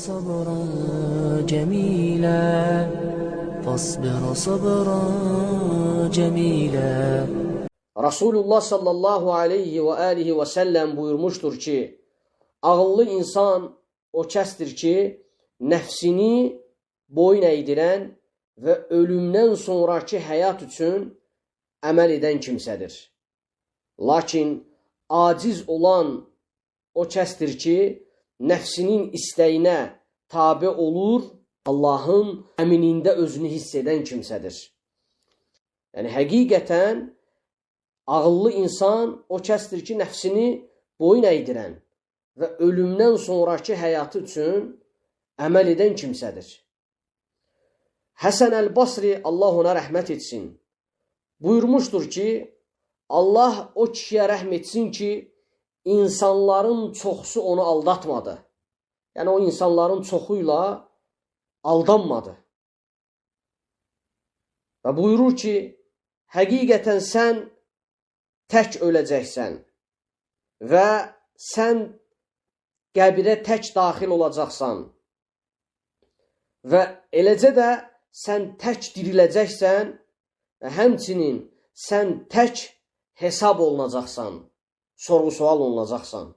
صبرا جميلا فاصبر صبرا جميلا. Rasulullah sallallahu aleyhi və alihi və səlləm buyurmuşdur ki, ağıllı insan o kəsdir ki, nəfsini boyun əydirən və ölümdən sonraki həyat üçün əməl edən kimsədir. Lakin aciz olan o kəsdir ki, nəfsinin istəyinə tabe olur, Allahın əminində özünü hiss edən kimsədir. Yəni, həqiqətən ağıllı insan o kəsdir ki, nəfsini boyun əydirən və ölümdən sonraki həyatı üçün əməl edən kimsədir. Həsən Əl-Basri, Allah ona rəhmət etsin, buyurmuşdur ki, Allah o kişiyə rəhm etsin ki, insanların çoxsu onu aldatmadı. Yəni, o insanların çoxuyla aldanmadı. Və buyurur ki, həqiqətən sən tək öləcəksən və sən qəbirə tək daxil olacaqsan və eləcə də sən tək diriləcəksən və həmçinin sən tək hesab olunacaqsan, sorğu-sual olunacaqsan.